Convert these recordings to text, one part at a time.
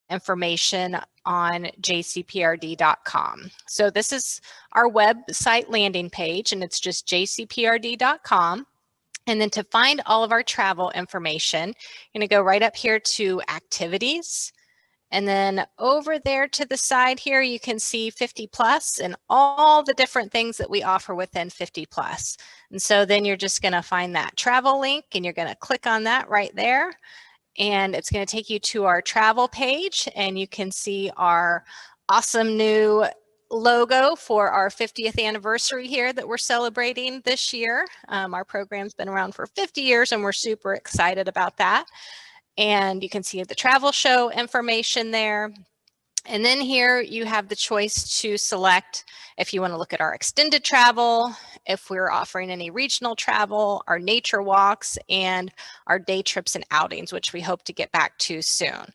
information on jcprd.com. So this is our website landing page, and it's just jcprd.com. And then to find all of our travel information, you're going to go right up here to activities. And then over there to the side here, you can see 50 plus and all the different things that we offer within 50 plus. And so then you're just going to find that travel link, and you're going to click on that right there. And it's going to take you to our travel page, and you can see our awesome new logo for our 50th anniversary here that we're celebrating this year. Our program's been around for 50 years, and we're super excited about that. And you can see the travel show information there. And then here you have the choice to select if you want to look at our extended travel, if we're offering any regional travel, our nature walks, and our day trips and outings, which we hope to get back to soon.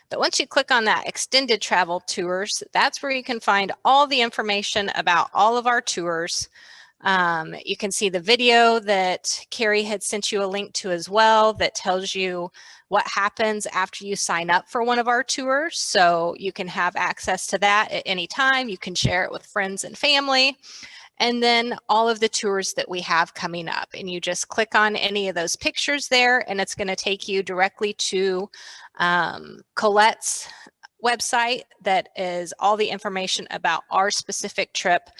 But once you click on that extended travel tours, that's where you can find all the information about all of our tours. You can see the video that Kerry had sent you a link to as well that tells you what happens after you sign up for one of our tours. So you can have access to that at any time. You can share it with friends and family. And then all of the tours that we have coming up. And you just click on any of those pictures there, and it's going to take you directly to Colette's website that is all the information about our specific trip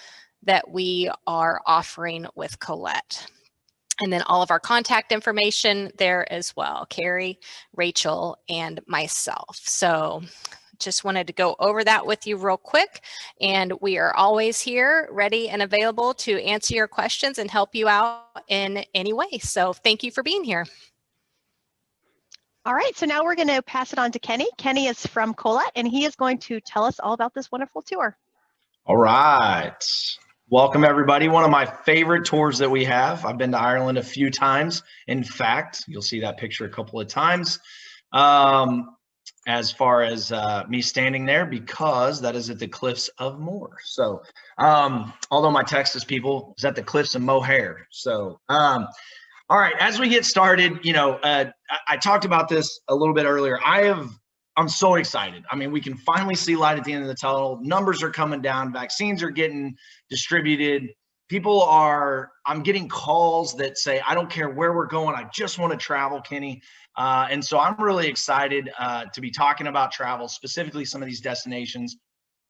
that we are offering with Collette. And then all of our contact information there as well, Kerry, Rachel, and myself. So just wanted to go over that with you real quick. And we are always here, ready and available to answer your questions and help you out in any way. So thank you for being here. All right, so now we're going to pass it on to Kenny. Kenny is from Collette, and he is going to tell us all about this wonderful tour. All right. Welcome, everybody. One of my favorite tours that we have. I've been to Ireland a few times. In fact, you'll see that picture a couple of times as far as me standing there, because that is at the cliffs of Moher. So although my Texas people is at the cliffs of Moher. So all right, as we get started, you know, I talked about this a little bit earlier. I'm so excited. I mean, we can finally see light at the end of the tunnel. Numbers are coming down. Vaccines are getting distributed. I'm getting calls that say, I don't care where we're going. I just want to travel, Kenny. And so I'm really excited to be talking about travel, specifically some of these destinations.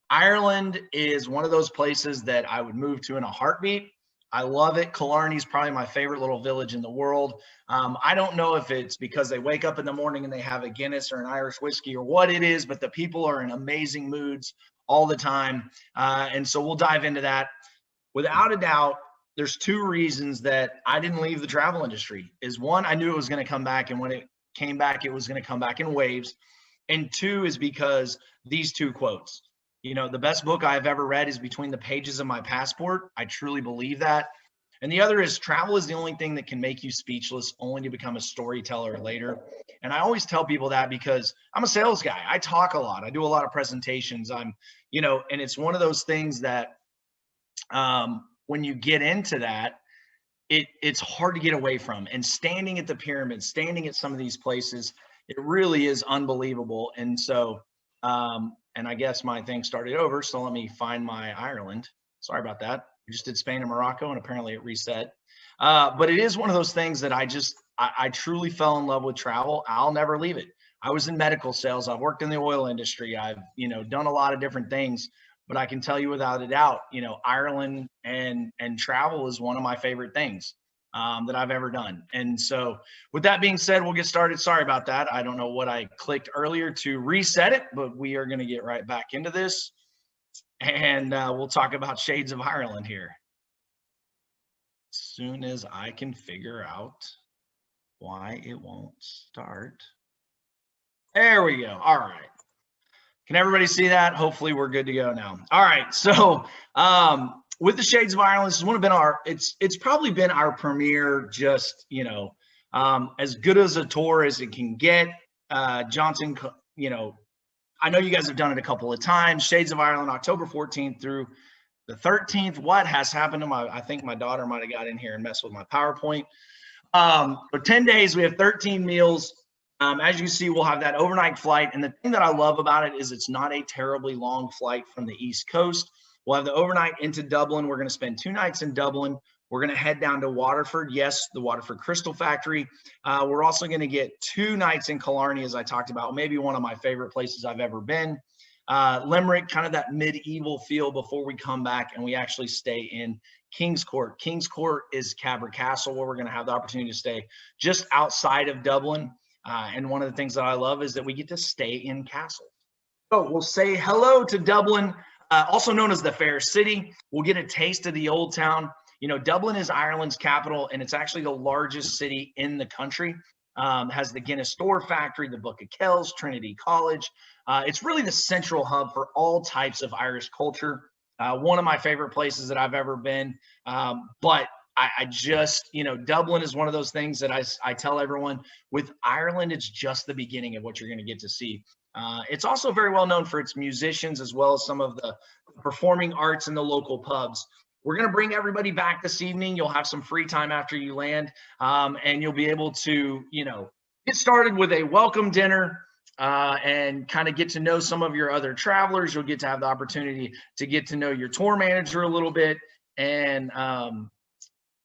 Ireland is one of those places that I would move to in a heartbeat. I love it. Killarney is probably my favorite little village in the world. I don't know if it's because they wake up in the morning and they have a Guinness or an Irish whiskey or what it is, but the people are in amazing moods all the time. And so we'll dive into that. Without a doubt, there's two reasons that I didn't leave the travel industry. Is one, I knew it was going to come back, and when it came back, it was going to come back in waves. And two is because these two quotes. You know, the best book I've ever read is Between the Pages of My Passport. I truly believe that. And the other is travel is the only thing that can make you speechless, only to become a storyteller later. And I always tell people that because I'm a sales guy. I talk a lot. I do a lot of presentations. And it's one of those things that when you get into that, it's hard to get away from. And standing at the pyramids, standing at some of these places, it really is unbelievable. And so, and I guess my thing started over, so let me find my Ireland. Sorry about that. We just did Spain and Morocco, and apparently it reset. But it is one of those things that I truly fell in love with travel. I'll never leave it. I was in medical sales. I've worked in the oil industry. I've, done a lot of different things. But I can tell you without a doubt, Ireland and travel is one of my favorite things that I've ever done. And so with that being said, we'll get started. Sorry about that. I don't know what I clicked earlier to reset it, but we are going to get right back into this. And we'll talk about Shades of Ireland here. As soon as I can figure out why it won't start. There we go. All right. Can everybody see that? Hopefully we're good to go now. All right. So with the Shades of Ireland, this has been it's probably been our premier, just, as good as a tour as it can get. Johnson, I know you guys have done it a couple of times. Shades of Ireland, October 14th through the 13th. What has happened to I think my daughter might've got in here and messed with my PowerPoint. For 10 days, we have 13 meals. As you see, we'll have that overnight flight. And the thing that I love about it is it's not a terribly long flight from the East Coast. We'll have the overnight into Dublin. We're going to spend 2 nights in Dublin. We're going to head down to Waterford. Yes, the Waterford Crystal Factory. We're also going to get 2 nights in Killarney, as I talked about, maybe one of my favorite places I've ever been. Limerick, kind of that medieval feel before we come back and we actually stay in King's Court. King's Court is Cabra Castle, where we're going to have the opportunity to stay just outside of Dublin. And one of the things that I love is that we get to stay in Castle. So we'll say hello to Dublin, also known as the Fair City. We'll get a taste of the Old Town. You know, Dublin is Ireland's capital, and it's actually the largest city in the country. Has the Guinness Store Factory, the Book of Kells, Trinity College. It's really the central hub for all types of Irish culture. One of my favorite places that I've ever been. But I just, you know, Dublin is one of those things that I tell everyone, with Ireland, it's just the beginning of what you're going to get to see. It's also very well known for its musicians, as well as some of the performing arts in the local pubs. We're going to bring everybody back this evening. You'll have some free time after you land, and you'll be able to, you know, get started with a welcome dinner and kind of get to know some of your other travelers. You'll get to have the opportunity to get to know your tour manager a little bit, and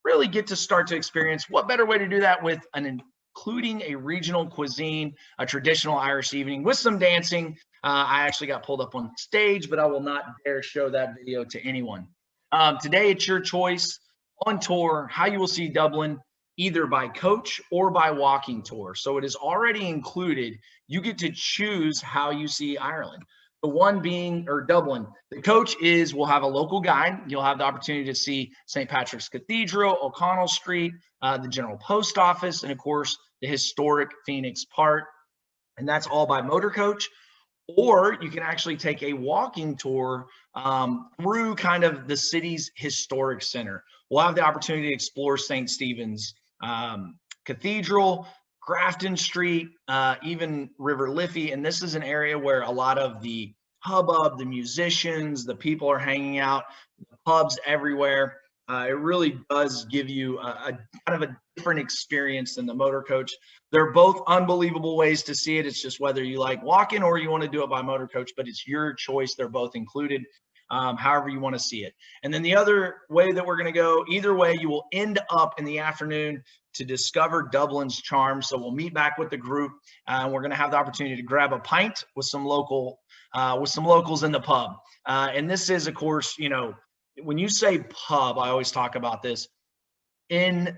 really get to start to experience. What better way to do that with including a regional cuisine, a traditional Irish evening with some dancing. I actually got pulled up on stage, but I will not dare show that video to anyone. Today, it's your choice on tour, how you will see Dublin, either by coach or by walking tour. So it is already included. You get to choose how you see Ireland. The one being, or Dublin, the coach we'll have a local guide. You'll have the opportunity to see St. Patrick's Cathedral, O'Connell Street, the General Post Office, and of course, the historic Phoenix Park. And that's all by motor coach. Or you can actually take a walking tour through kind of the city's historic center. We'll have the opportunity to explore St. Stephen's Cathedral, Grafton Street, even River Liffey. And this is an area where a lot of the hubbub, the musicians, the people are hanging out, the pubs everywhere. It really does give you a kind of a different experience than the motor coach. They're both unbelievable ways to see it. It's just whether you like walking or you want to do it by motor coach, but it's your choice. They're both included, however you want to see it. And then the other way that we're going to go, either way, you will end up in the afternoon to discover Dublin's charm. So we'll meet back with the group, and we're going to have the opportunity to grab a pint with some locals in the pub. And this is, of course, you know, when you say pub, I always talk about this. In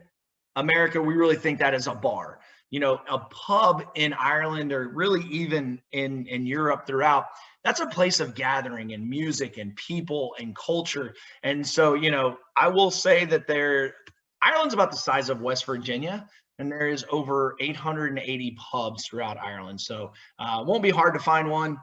America, we really think that is a bar. You know, a pub in Ireland, or really even in Europe throughout, that's a place of gathering and music and people and culture. And so, you know, I will say that Ireland's about the size of West Virginia, and there is over 880 pubs throughout Ireland. So it won't be hard to find one.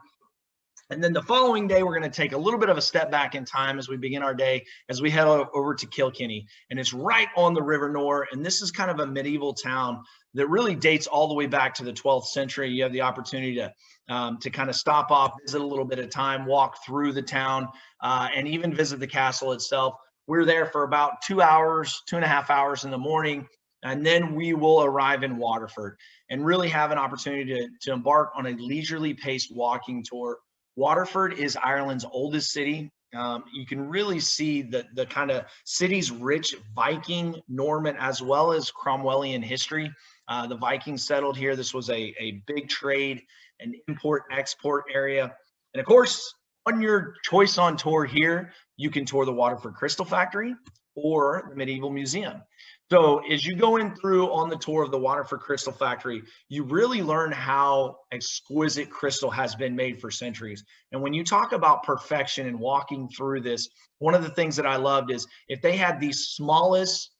And then the following day, we're going to take a little bit of a step back in time as we begin our day, as we head over to Kilkenny. And it's right on the River Nore. And this is kind of a medieval town that really dates all the way back to the 12th century. You have the opportunity to kind of stop off, visit a little bit of time, walk through the town, and even visit the castle itself. We're there for about 2 hours, 2.5 hours in the morning. And then we will arrive in Waterford and really have an opportunity to embark on a leisurely paced walking tour. Waterford is Ireland's oldest city. You can really see the kind of city's rich Viking, Norman, as well as Cromwellian history. The Vikings settled here. This was a big trade and import-export area. And of course, on your choice on tour here, you can tour the Waterford Crystal Factory or the Medieval Museum. So as you go in through on the tour of the Waterford Crystal Factory, you really learn how exquisite crystal has been made for centuries. And when you talk about perfection and walking through this, one of the things that I loved is if they had the smallest,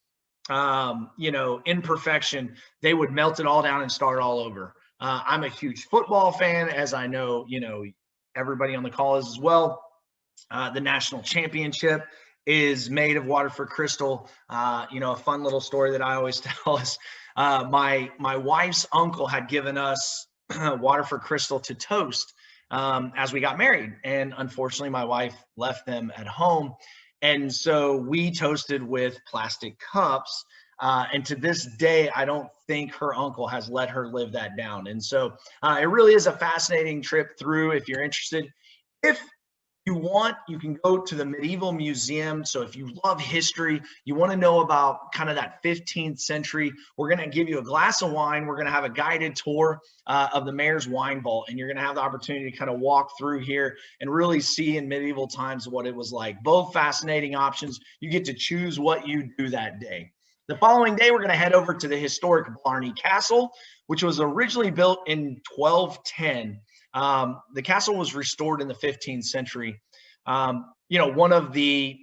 imperfection, they would melt it all down and start all over. I'm a huge football fan, as I know, everybody on the call is as well. The national championship is made of Waterford crystal. A fun little story that I always tell is my wife's uncle had given us Waterford crystal to toast as we got married. And unfortunately, my wife left them at home. And so we toasted with plastic cups And to this day, I don't think her uncle has let her live that down. And so it really is a fascinating trip through. If you're interested, if you want, you can go to the Medieval Museum. So if you love history, you want to know about kind of that 15th century, we're going to give you a glass of wine. We're going to have a guided tour of the Mayor's Wine Vault, and you're going to have the opportunity to kind of walk through here and really see in medieval times what it was like. Both fascinating options. You get to choose what you do that day. The following day, we're going to head over to the historic Blarney Castle, which was originally built in 1210. The castle was restored in the 15th century. You know, one of the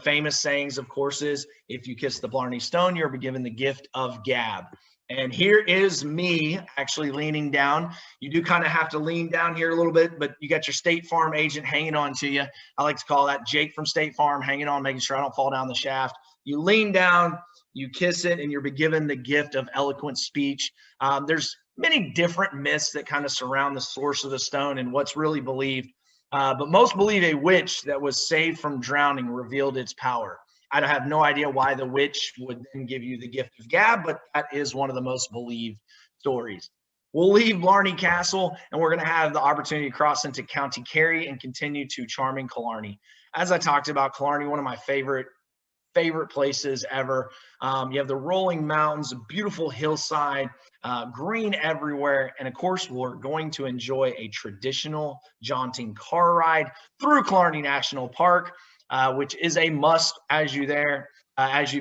famous sayings, of course, is if you kiss the Blarney Stone, you'll be given the gift of gab. And here is me actually leaning down. You do kind of have to lean down here a little bit, but you got your State Farm agent hanging on to you. I like to call that Jake from State Farm, hanging on, making sure I don't fall down the shaft. You lean down, you kiss it, and you'll be given the gift of eloquent speech. There's many different myths that kind of surround the source of the stone and what's really believed. But most believe a witch that was saved from drowning revealed its power. I have no idea why the witch would then give you the gift of gab, but that is one of the most believed stories. We'll leave Blarney Castle, and we're going to have the opportunity to cross into County Kerry and continue to charming Killarney. As I talked about, Killarney, one of my favorite places ever. You have the rolling mountains, a beautiful hillside, green everywhere. And of course, we're going to enjoy a traditional jaunting car ride through Killarney National Park, which is a must as you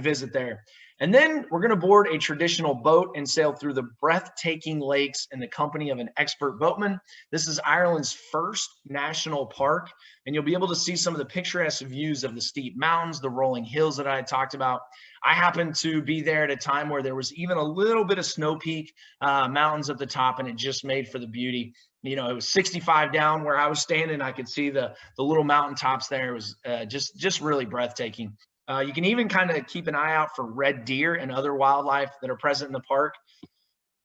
visit there. And then we're going to board a traditional boat and sail through the breathtaking lakes in the company of an expert boatman. This is Ireland's first national park, and you'll be able to see some of the picturesque views of the steep mountains, the rolling hills that I talked about. I happened to be there at a time where there was even a little bit of snow peak mountains at the top, and it just made for the beauty. You know, it was 65 down where I was standing. I could see the little mountaintops there. It was just really breathtaking. You can even kind of keep an eye out for red deer and other wildlife that are present in the park.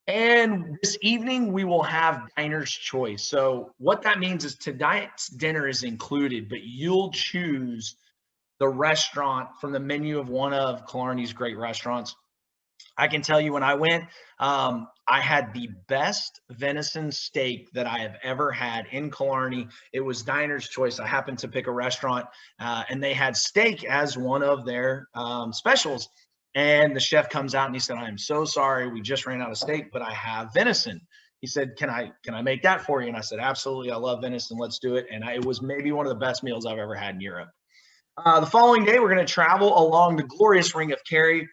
And this evening, we will have diner's choice. So what that means is tonight's dinner is included, but you'll choose the restaurant from the menu of one of Killarney's great restaurants. I can tell you when I went, I had the best venison steak that I have ever had in Killarney. It was diner's choice. I happened to pick a restaurant and they had steak as one of their specials. And the chef comes out and he said, "I'm so sorry. We just ran out of steak, but I have venison." He said, can I make that for you? And I said, "Absolutely. I love venison. Let's do it." And it was maybe one of the best meals I've ever had in Europe. The following day, we're going to travel along the glorious Ring of Kerry.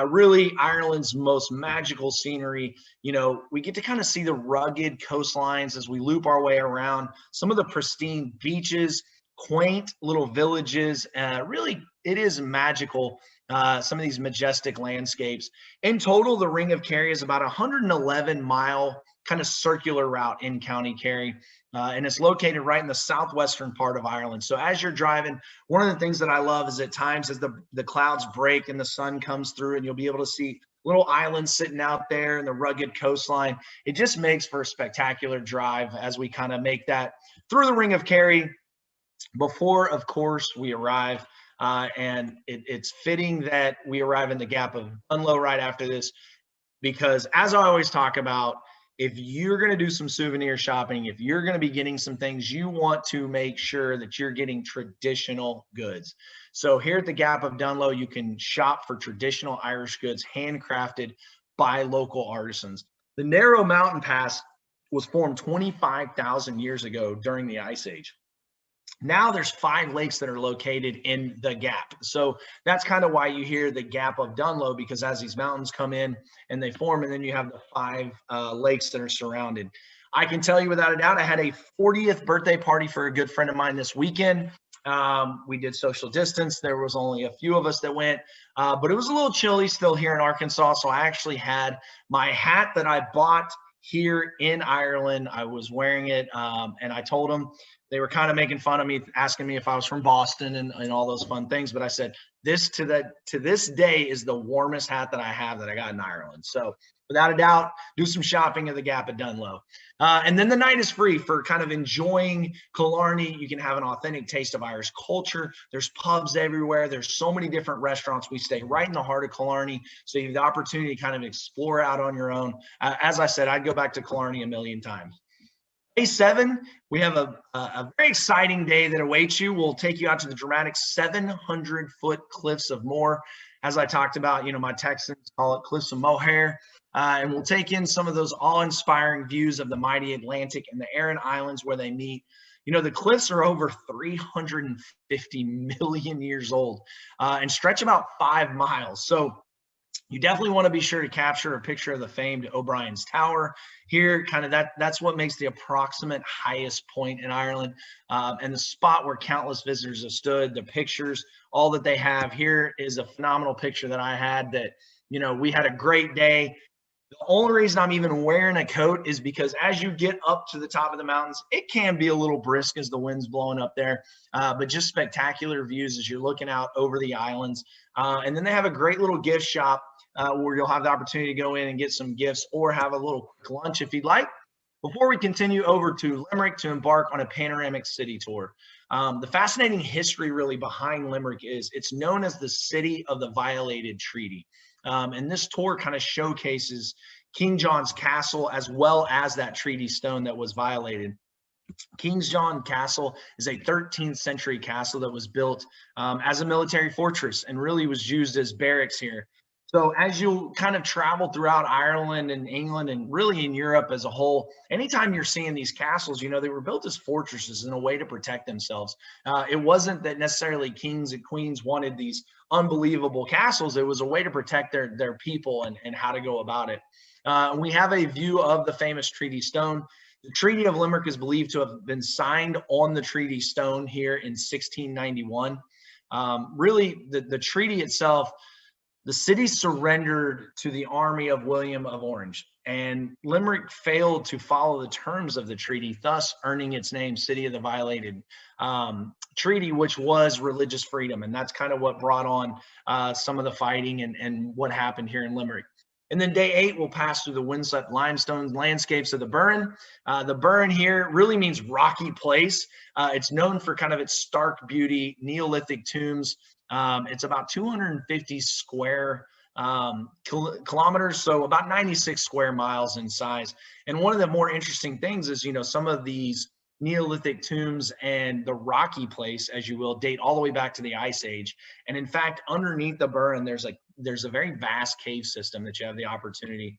Really Ireland's most magical scenery. You know, we get to kind of see the rugged coastlines as we loop our way around, some of the pristine beaches, quaint little villages. Really, it is magical, some of these majestic landscapes. In total, the Ring of Kerry is about 111-mile kind of circular route in County Kerry. And it's located right in the southwestern part of Ireland. So as you're driving, one of the things that I love is at times as the clouds break and the sun comes through and you'll be able to see little islands sitting out there and the rugged coastline. It just makes for a spectacular drive as we kind of make that through the Ring of Kerry before, of course, we arrive. And it's fitting that we arrive in the Gap of Dunlow right after this, because as I always talk about, if you're going to do some souvenir shopping, if you're going to be getting some things, you want to make sure that you're getting traditional goods. So here at the Gap of Dunlow, you can shop for traditional Irish goods handcrafted by local artisans. The narrow mountain pass was formed 25,000 years ago during the Ice Age. Now there's 5 lakes that are located in the Gap. So that's kind of why you hear the Gap of Dunlow, because as these mountains come in and they form, and then you have the 5 lakes that are surrounded. I can tell you without a doubt, I had a 40th birthday party for a good friend of mine this weekend. We did social distance. There was only a few of us that went, but it was a little chilly still here in Arkansas. So I actually had my hat that I bought here in Ireland. I was wearing it, and I told them, they were kind of making fun of me, asking me if I was from Boston and all those fun things. But I said, this to this day is the warmest hat that I have that I got in Ireland. So without a doubt, do some shopping at the Gap at Dunlow. And then the night is free for kind of enjoying Killarney. You can have an authentic taste of Irish culture. There's pubs everywhere. There's so many different restaurants. We stay right in the heart of Killarney, so you have the opportunity to kind of explore out on your own. As I said, I'd go back to Killarney a million times. Day 7, we have a very exciting day that awaits you. We'll take you out to the dramatic 700-foot cliffs of Moher. As I talked about, my Texans call it Cliffs of Moher. And we'll take in some of those awe-inspiring views of the mighty Atlantic and the Aran Islands where they meet. The cliffs are over 350 million years old and stretch about 5 miles. So you definitely want to be sure to capture a picture of the famed O'Brien's Tower here. Kind of that's what makes the approximate highest point in Ireland, and the spot where countless visitors have stood. The pictures, all that they have here is a phenomenal picture that I had that, we had a great day. The only reason I'm even wearing a coat is because as you get up to the top of the mountains, it can be a little brisk as the wind's blowing up there, but just spectacular views as you're looking out over the islands. And then they have a great little gift shop where you'll have the opportunity to go in and get some gifts or have a little quick lunch if you'd like, before we continue over to Limerick to embark on a panoramic city tour. The fascinating history really behind Limerick is it's known as the city of the violated treaty. And this tour kind of showcases King John's Castle as well as that treaty stone that was violated. King's John Castle is a 13th century castle that was built as a military fortress and really was used as barracks here. So as you kind of travel throughout Ireland and England and really in Europe as a whole, anytime you're seeing these castles, they were built as fortresses in a way to protect themselves. It wasn't that necessarily kings and queens wanted these unbelievable castles. It was a way to protect their people and how to go about it. We have a view of the famous treaty stone. The Treaty of Limerick is believed to have been signed on the treaty stone here in 1691. Really, the treaty itself, the city surrendered to the army of William of Orange, and Limerick failed to follow the terms of the treaty, thus earning its name City of the Violated Treaty, which was religious freedom. And that's kind of what brought on some of the fighting and what happened here in Limerick. And then day 8, we'll pass through the windswept limestone landscapes of the Burren. The Burren here really means rocky place. It's known for kind of its stark beauty, Neolithic tombs. It's about 250 square kilometers, so about 96 square miles in size. And one of the more interesting things is, some of these Neolithic tombs and the rocky place, as you will, date all the way back to the Ice Age. And in fact, underneath the Burren, there's a very vast cave system that you have the opportunity,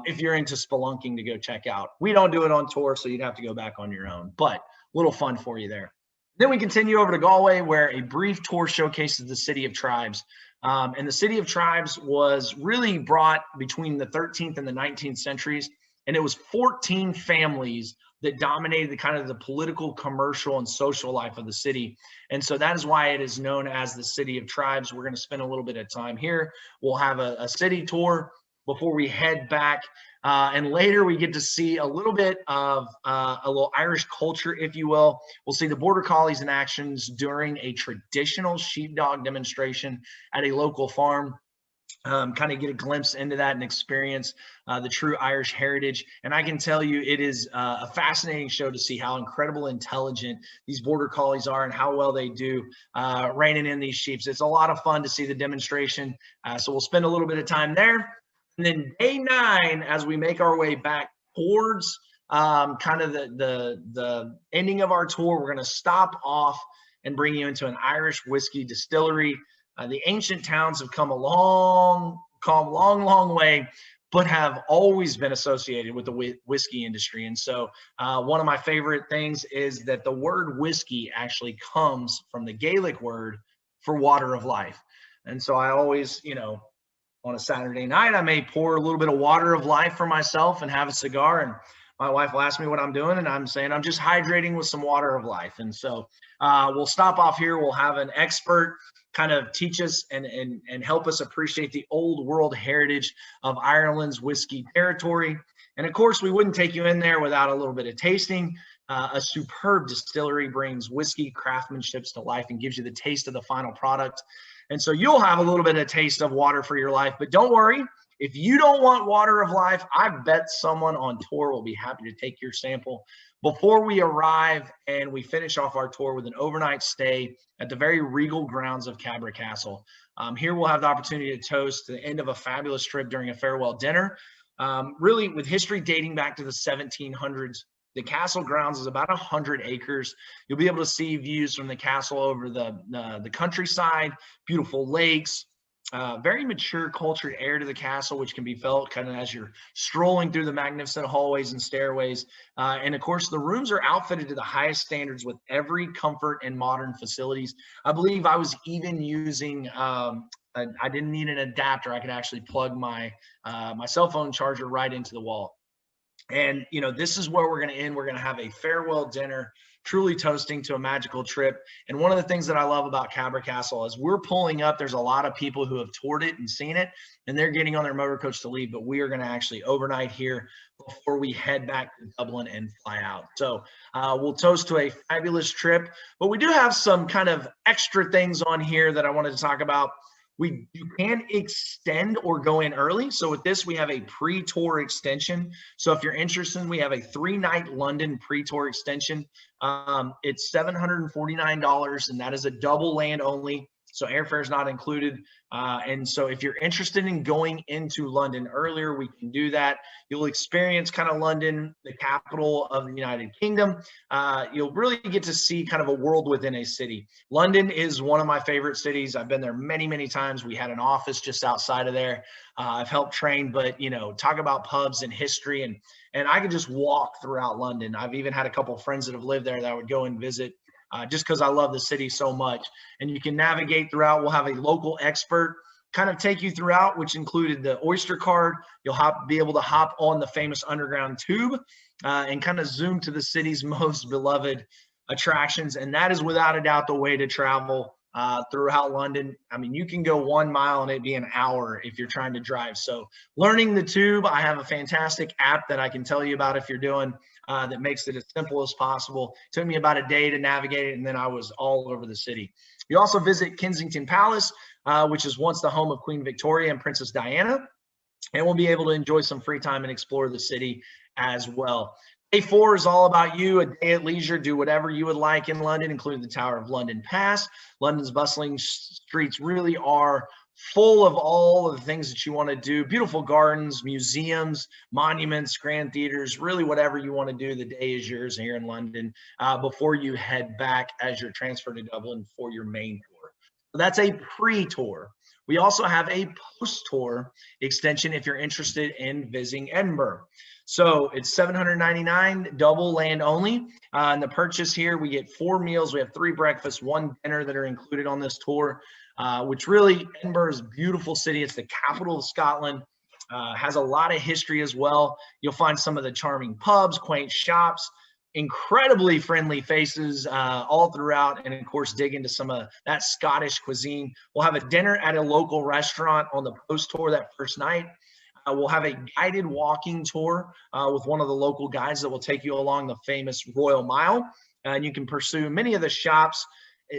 if you're into spelunking, to go check out. We don't do it on tour, so you'd have to go back on your own, but a little fun for you there. Then we continue over to Galway, where a brief tour showcases the City of Tribes. And the City of Tribes was really brought between the 13th and the 19th centuries. And it was 14 families that dominated the kind of the political, commercial, and social life of the city. And so that is why it is known as the City of Tribes. We're going to spend a little bit of time here. We'll have a city tour before we head back. And later we get to see a little bit of a little Irish culture, if you will. We'll see the Border Collies in actions during a traditional sheepdog demonstration at a local farm. Kind of get a glimpse into that and experience the true Irish heritage. And I can tell you it is a fascinating show to see how incredible intelligent these Border Collies are and how well they do reining in these sheep. It's a lot of fun to see the demonstration. So we'll spend a little bit of time there. And then day 9, as we make our way back towards kind of the ending of our tour, we're going to stop off and bring you into an Irish whiskey distillery. The ancient towns have come a long way, but have always been associated with the whiskey industry. And so one of my favorite things is that the word whiskey actually comes from the Gaelic word for water of life. And so I always, on a Saturday night, I may pour a little bit of water of life for myself and have a cigar. And my wife will ask me what I'm doing, and I'm saying I'm just hydrating with some water of life. And so we'll stop off here. We'll have an expert kind of teach us and help us appreciate the old world heritage of Ireland's whiskey territory. And of course, we wouldn't take you in there without a little bit of tasting. A superb distillery brings whiskey craftsmanship to life and gives you the taste of the final product. And so you'll have a little bit of taste of water for your life, but don't worry. if you don't want water of life, I bet someone on tour will be happy to take your sample before we arrive, and we finish off our tour with an overnight stay at the very regal grounds of Cabra Castle. Here we'll have the opportunity to toast the end of a fabulous trip during a farewell dinner. Really, with history dating back to the 1700s, the castle grounds is about 100 acres. You'll be able to see views from the castle over the countryside, beautiful lakes, very mature, cultured air to the castle, which can be felt kind of as you're strolling through the magnificent hallways and stairways. And of course, the rooms are outfitted to the highest standards with every comfort and modern facilities. I believe I was even using, I didn't need an adapter. I could actually plug my cell phone charger right into the wall. And, you know, this is where we're going to end. We're going to have a farewell dinner, truly toasting to a magical trip. And one of the things that I love about Cabra Castle is we're pulling up. There's a lot of people who have toured it and seen it, and they're getting on their motor coach to leave. But we are going to actually overnight here before we head back to Dublin and fly out. So we'll toast to a fabulous trip. But we do have some kind of extra things on here that I wanted to talk about. You can extend or go in early. So with this, we have a pre-tour extension. So if you're interested, we have a 3-night London pre-tour extension. It's $749, and that is a double land only. So airfare is not included. And so if you're interested in going into London earlier, we can do that. You'll experience kind of London, the capital of the United Kingdom. You'll really get to see kind of a world within a city. London is one of my favorite cities. I've been there many, many times. We had an office just outside of there. I've helped train, but, you know, talk about pubs and history, and I could just walk throughout London. I've even had a couple of friends that have lived there that I would go and visit. Just because I love the city so much. And you can navigate throughout. We'll have a local expert kind of take you throughout, which included the Oyster card. You'll be able to hop on the famous underground tube and kind of zoom to the city's most beloved attractions. And that is without a doubt the way to travel throughout London. I mean, you can go 1 mile and it'd be an hour if you're trying to drive. So learning the tube, I have a fantastic app that I can tell you about if you're doing that makes it as simple as possible. It took me about a day to navigate it, and then I was all over the city. You also visit Kensington Palace, which is once the home of Queen Victoria and Princess Diana, and we'll be able to enjoy some free time and explore the city as well. Day 4 is all about you, a day at leisure. Do whatever you would like in London, including the Tower of London Pass. London's bustling streets really are full of all of the things that you want to do. Beautiful gardens, museums, monuments, grand theaters, really whatever you want to do. The day is yours here in London before you head back as you're transferred to Dublin for your main tour. So that's a pre-tour. We also have a post-tour extension if you're interested in visiting Edinburgh. So it's $799, double land only. In the purchase here, we get 4 meals. We have 3 breakfasts, 1 dinner that are included on this tour, which really, Edinburgh is a beautiful city. It's the capital of Scotland, has a lot of history as well. You'll find some of the charming pubs, quaint shops, incredibly friendly faces all throughout, and of course dig into some of that Scottish cuisine. We'll have a dinner at a local restaurant on the post tour that first night. We'll have a guided walking tour with one of the local guides that will take you along the famous Royal Mile, and you can pursue many of the shops,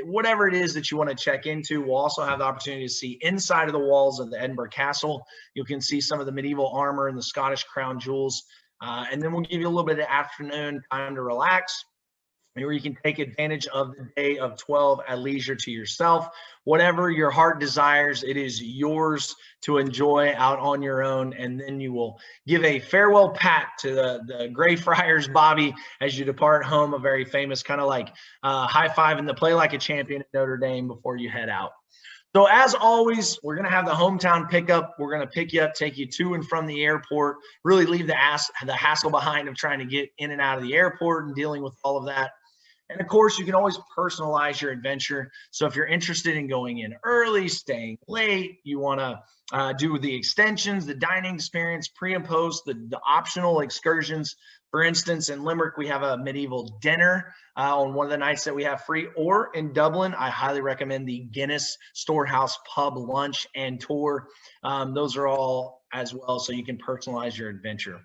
whatever it is that you want to check into. We'll also have the opportunity to see inside of the walls of the Edinburgh Castle. You can see some of the medieval armor and the Scottish crown jewels. And then we'll give you a little bit of afternoon time to relax, where you can take advantage of the day of 12 at leisure to yourself. Whatever your heart desires, it is yours to enjoy out on your own. And then you will give a farewell pat to the Greyfriars Bobby as you depart home, a very famous kind of like high five and the play like a champion at Notre Dame before you head out. So as always, we're going to have the hometown pickup. We're going to pick you up, take you to and from the airport, really leave the hassle behind of trying to get in and out of the airport and dealing with all of that. And of course, you can always personalize your adventure. So if you're interested in going in early, staying late, you want to do the extensions, the dining experience, pre and post, the optional excursions. For instance, in Limerick, we have a medieval dinner on one of the nights that we have free. Or in Dublin, I highly recommend the Guinness Storehouse Pub lunch and tour. Those are all as well, so you can personalize your adventure.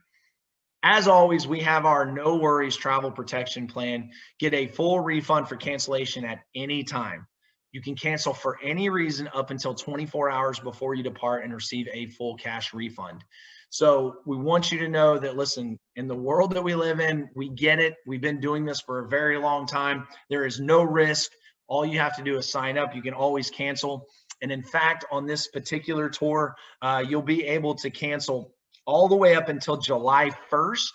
As always, we have our no worries travel protection plan. Get a full refund for cancellation at any time. You can cancel for any reason up until 24 hours before you depart and receive a full cash refund. So we want you to know that, listen, in the world that we live in, we get it. We've been doing this for a very long time. There is no risk. All you have to do is sign up. You can always cancel. And in fact, on this particular tour, you'll be able to cancel all the way up until July 1st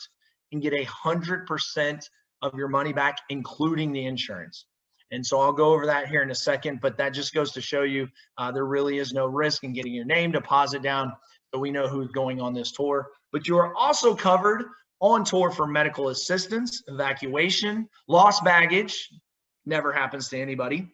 and get 100% of your money back, including the insurance. And so I'll go over that here in a second, but that just goes to show you there really is no risk in getting your name deposit down, so we know who's going on this tour. But you are also covered on tour for medical assistance, evacuation, lost baggage, never happens to anybody,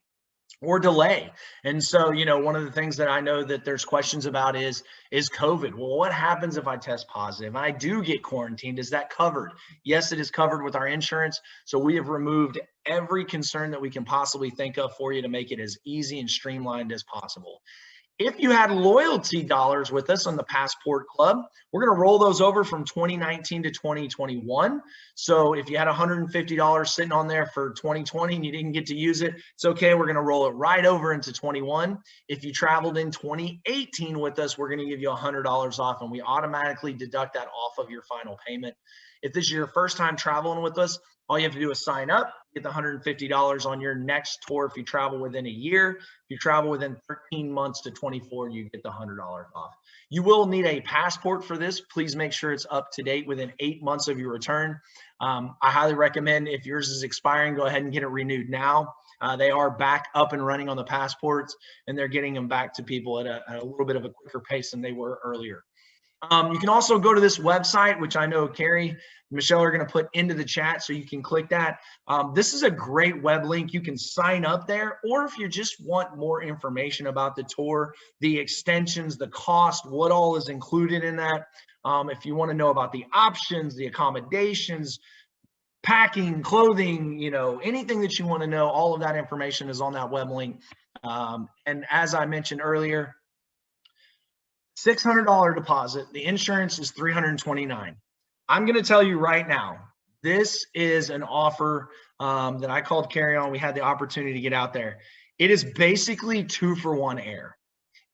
or delay. And so, you know, one of the things that I know that there's questions about is COVID. Well, what happens if I test positive? I do get quarantined. Is that covered? Yes, it is covered with our insurance. So we have removed every concern that we can possibly think of for you to make it as easy and streamlined as possible. If you had loyalty dollars with us on the Passport Club, we're going to roll those over from 2019 to 2021. So if you had $150 sitting on there for 2020 and you didn't get to use it, it's okay. We're going to roll it right over into 21. If you traveled in 2018 with us, we're going to give you $100 off, and we automatically deduct that off of your final payment. If this is your first time traveling with us, all you have to do is sign up, get the $150 on your next tour. If you travel within a year, if you travel within 13 months to 24, you get the $100 off. You will need a passport for this. Please make sure it's up to date within 8 months of your return. I highly recommend, if yours is expiring, go ahead and get it renewed now. They are back up and running on the passports, and they're getting them back to people at a little bit of a quicker pace than they were earlier. You can also go to this website, which I know Kerry and Michelle are going to put into the chat, so you can click that. This is a great web link. You can sign up there, or if you just want more information about the tour, the extensions, the cost, what all is included in that. If you want to know about the options, the accommodations, packing, clothing, you know, anything that you want to know, all of that information is on that web link. And as I mentioned earlier, $600 deposit. The insurance is $329. I'm going to tell you right now, this is an offer that I called Kerry on. We had the opportunity to get out there. It is basically 2-for-1 air,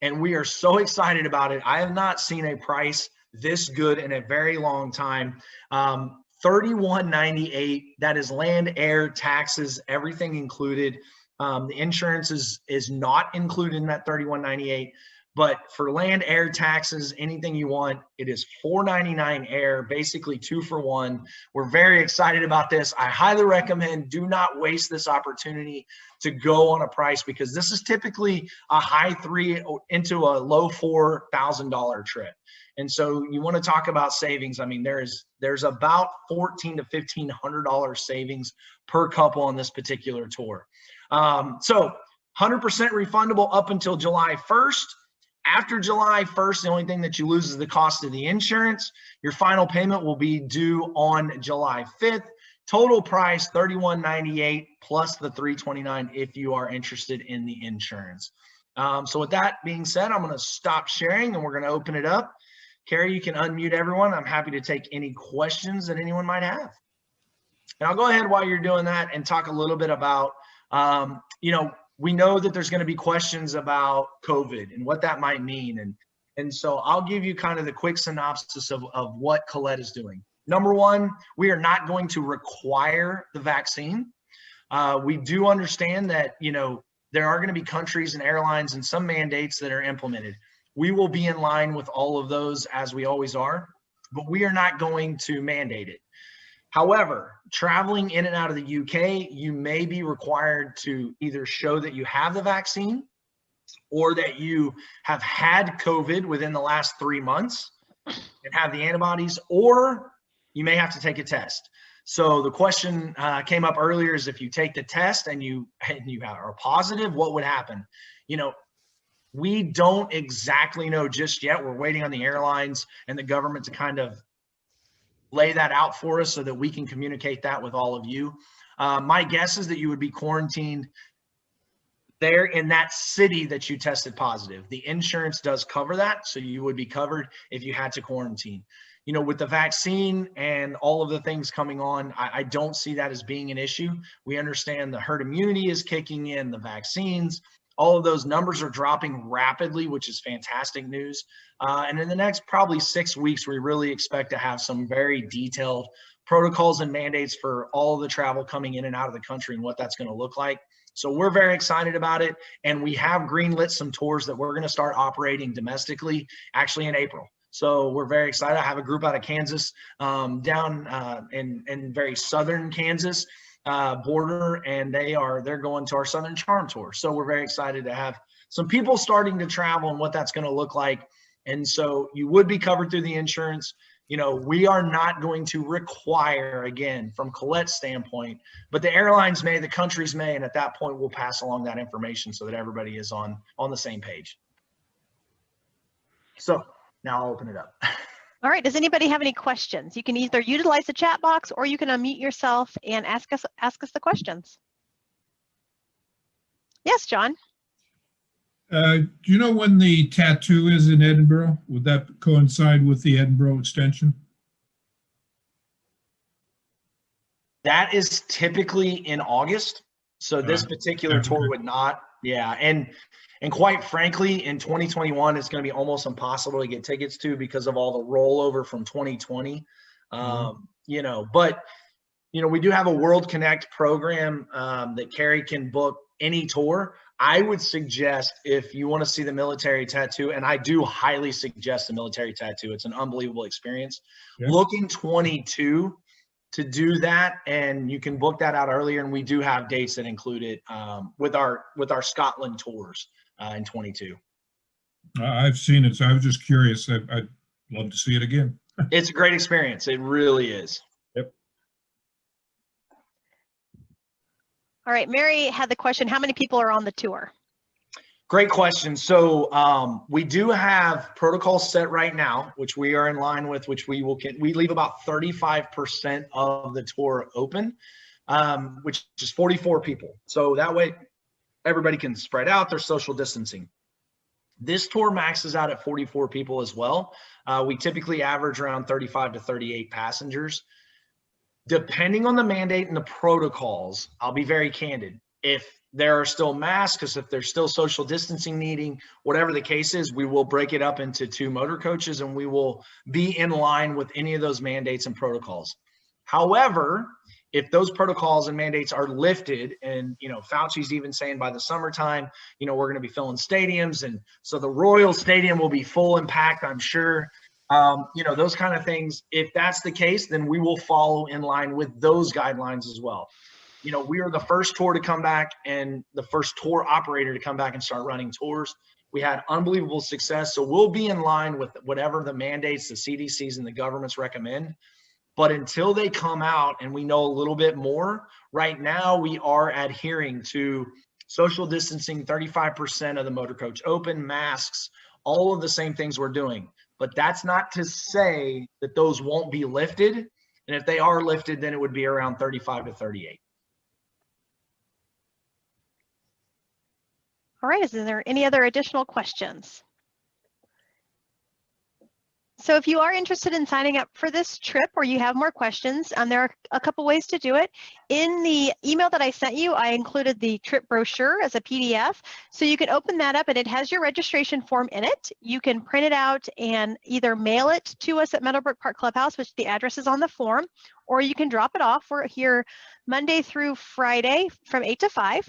and we are so excited about it. I have not seen a price this good in a very long time. $31.98. That is land, air, taxes, everything included. The insurance is not included in that $31.98. But for land, air, taxes, anything you want, it is $499 air, basically 2-for-1. We're very excited about this. I highly recommend, do not waste this opportunity to go on a price, because this is typically a high $3,000 into a low $4,000 trip. And so you want to talk about savings. I mean, there's about $1,400 to $1,500 savings per couple on this particular tour. So 100% refundable up until July 1st. After July 1st, the only thing that you lose is the cost of the insurance. Your final payment will be due on July 5th. Total price $31.98 plus the $329 if you are interested in the insurance. So with that being said, I'm going to stop sharing and we're going to open it up. Kerry, you can unmute everyone. I'm happy to take any questions that anyone might have. And I'll go ahead while you're doing that and talk a little bit about, you know, we know that there's going to be questions about COVID and what that might mean. And so I'll give you kind of the quick synopsis of what Collette is doing. Number one, we are not going to require the vaccine. We do understand that, you know, there are going to be countries and airlines and some mandates that are implemented. We will be in line with all of those, as we always are, but we are not going to mandate it. However, traveling in and out of the UK, you may be required to either show that you have the vaccine or that you have had COVID within the last 3 months and have the antibodies, or you may have to take a test. So the question came up earlier is, if you take the test and you are positive, what would happen? You know, we don't exactly know just yet. We're waiting on the airlines and the government to kind of lay that out for us so that we can communicate that with all of you. My guess is that you would be quarantined there in that city that you tested positive. The insurance does cover that, so you would be covered if you had to quarantine. You know, with the vaccine and all of the things coming on, I don't see that as being an issue. We understand the herd immunity is kicking in, the vaccines. all of those numbers are dropping rapidly, which is fantastic news. And in the next probably 6 weeks, we really expect to have some very detailed protocols and mandates for all of the travel coming in and out of the country and what that's going to look like. So we're very excited about it. And we have greenlit some tours that we're going to start operating domestically actually in April. So we're very excited. I have a group out of Kansas, down in very southern Kansas border, and they're going to our Southern Charm Tour. So we're very excited to have some people starting to travel and what that's going to look like. And so you would be covered through the insurance. You know, we are not going to require, again, from Colette's standpoint, but the airlines may, the countries may, and at that point we'll pass along that information so that everybody is on the same page. So now I'll open it up. All right, does anybody have any questions? You can either utilize the chat box or you can unmute yourself and ask us the questions. Yes, John. Do you know when the tattoo is in Edinburgh? Would that coincide with the Edinburgh extension? That is typically in August. So this particular tour would not. Yeah. And quite frankly, in 2021, it's going to be almost impossible to get tickets to because of all the rollover from 2020. You know, but, you know, we do have a World Connect program that Kerry can book any tour. I would suggest if you want to see the military tattoo, and I do highly suggest the military tattoo. It's an unbelievable experience. Yeah. Look in 22 to do that, and you can book that out earlier. And we do have dates that include it with our Scotland tours in 22. I've seen it, so I was just curious. I'd love to see it again. It's a great experience. It really is. Yep. All right, Mary had the question, how many people are on the tour? Great question. So we do have protocols set right now, which we are in line with, which we leave about 35% of the tour open, which is 44 people. So that way everybody can spread out their social distancing. This tour maxes out at 44 people as well. We typically average around 35 to 38 passengers. Depending on the mandate and the protocols, I'll be very candid. If there are still masks, if there's still social distancing needing, whatever the case is, we will break it up into 2 motor coaches and we will be in line with any of those mandates and protocols. However, if those protocols and mandates are lifted, and, you know, Fauci's even saying by the summertime, you know, we're going to be filling stadiums. And so the Royal Stadium will be full and packed, I'm sure. You know, those kind of things. If that's the case, then we will follow in line with those guidelines as well. You know, we are the first tour to come back and the first tour operator to come back and start running tours. We had unbelievable success. So we'll be in line with whatever the mandates, the CDCs and the governments recommend. But until they come out and we know a little bit more, right now we are adhering to social distancing, 35% of the motor coach open, masks, all of the same things we're doing. But that's not to say that those won't be lifted. And if they are lifted, then it would be around 35 to 38. All right, is there any other additional questions? So if you are interested in signing up for this trip or you have more questions, there are a couple ways to do it. In the email that I sent you, I included the trip brochure as a PDF. So you can open that up and it has your registration form in it. You can print it out and either mail it to us at Meadowbrook Park Clubhouse, which the address is on the form, or you can drop it off. We're here Monday through Friday from 8 to 5.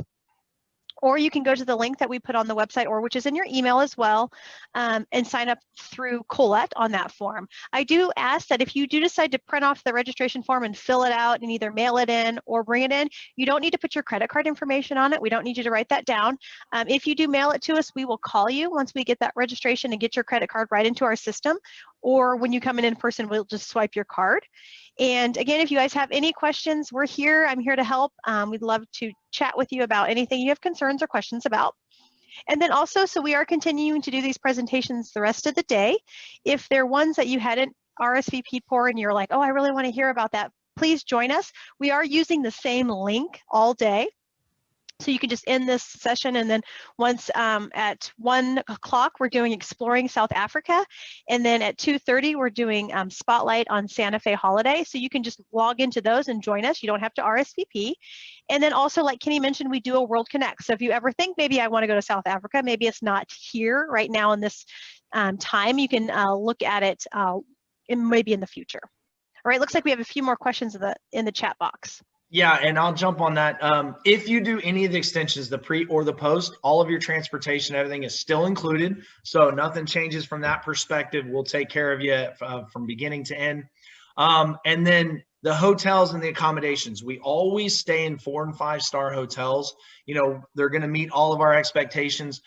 Or you can go to the link that we put on the website, or which is in your email as well, and sign up through Collette on that form. I do ask that if you do decide to print off the registration form and fill it out and either mail it in or bring it in, you don't need to put your credit card information on it. We don't need you to write that down. If you do mail it to us, we will call you once we get that registration and get your credit card right into our system. Or when you come in person, we'll just swipe your card. And again, if you guys have any questions, we're here. I'm here to help. We'd love to chat with you about anything you have concerns or questions about. And then also, so we are continuing to do these presentations the rest of the day. If they're ones that you hadn't RSVP'd for and you're like, oh, I really want to hear about that, please join us. We are using the same link all day. So you can just end this session, and then once at 1 o'clock, we're doing Exploring South Africa. And then at 2:30, we're doing Spotlight on Santa Fe Holiday. So you can just log into those and join us. You don't have to RSVP. And then also, like Kenny mentioned, we do a World Connect. So if you ever think, maybe I want to go to South Africa, maybe it's not here right now in this time, you can look at it maybe in the future. All right, looks like we have a few more questions in the chat box. Yeah, and I'll jump on that. If you do any of the extensions, the pre or the post, all of your transportation, everything is still included. So nothing changes from that perspective. We'll take care of you from beginning to end. And then the hotels and the accommodations, we always stay in 4- and 5-star hotels. You know, they're going to meet all of our expectations,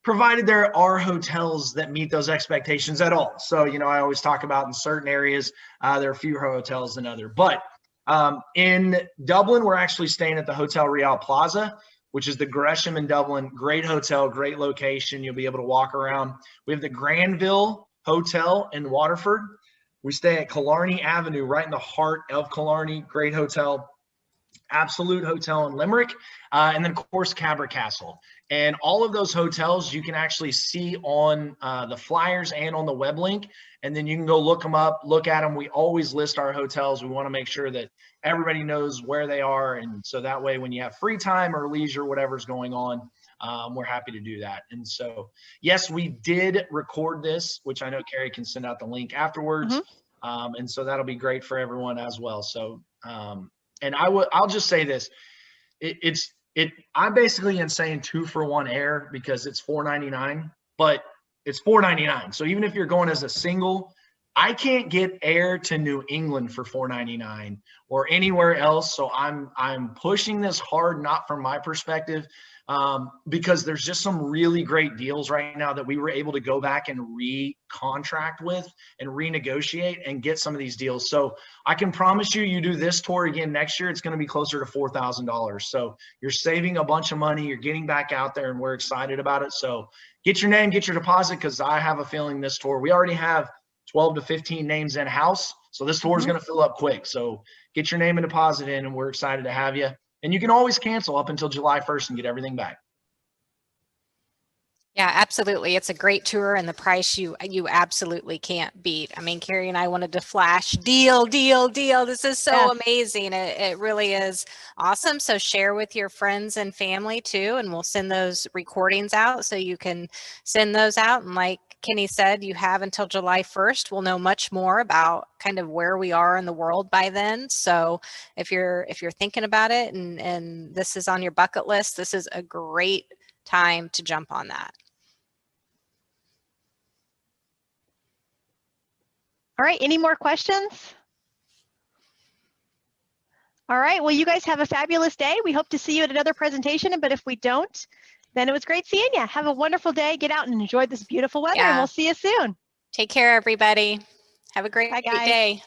provided there are hotels that meet those expectations at all. So, you know, I always talk about in certain areas, there are fewer hotels than others. But in Dublin, we're actually staying at the Hotel Real Plaza, which is the Gresham in Dublin. Great hotel, great location. You'll be able to walk around. We have the Granville Hotel in Waterford. We stay at Killarney Avenue, right in the heart of Killarney. Great hotel. Absolute Hotel in Limerick, and then of course Cabra Castle. And all of those hotels you can actually see on the flyers and on the web link, and then you can go look them up, look at them. We always list our hotels. We want to make sure that everybody knows where they are, and so that way when you have free time or leisure, whatever's going on, we're happy to do that. And so yes, we did record this, which I know Kerry can send out the link afterwards. And so that'll be great for everyone as well. So and I'll just say this, I'm basically saying 2-for-1 air because it's $4.99, but it's $4.99. So even if you're going as a single, I can't get air to New England for $4.99 or anywhere else. So I'm pushing this hard, not from my perspective, because there's just some really great deals right now that we were able to go back and re-contract with and renegotiate and get some of these deals. So I can promise you, you do this tour again next year, it's going to be closer to $4,000. So you're saving a bunch of money, you're getting back out there, and we're excited about it. So get your name, get your deposit, because I have a feeling this tour, we already have 12 to 15 names in house. So this tour is going to fill up quick. So get your name and deposit in, and we're excited to have you. And you can always cancel up until July 1st and get everything back. Yeah, absolutely. It's a great tour, and the price you absolutely can't beat. I mean, Kerry and I wanted to flash deal. This is so amazing. It really is awesome. So share with your friends and family too, and we'll send those recordings out so you can send those out. And like Kenny said, you have until July 1st. We'll know much more about kind of where we are in the world by then. So if you're thinking about it and this is on your bucket list, this is a great time to jump on that. All right, any more questions? All right, well, you guys have a fabulous day. We hope to see you at another presentation, but if we don't, then it was great seeing you. Have a wonderful day. Get out and enjoy this beautiful weather, and we'll see you soon. Take care, everybody. Have a great Bye, guys. day.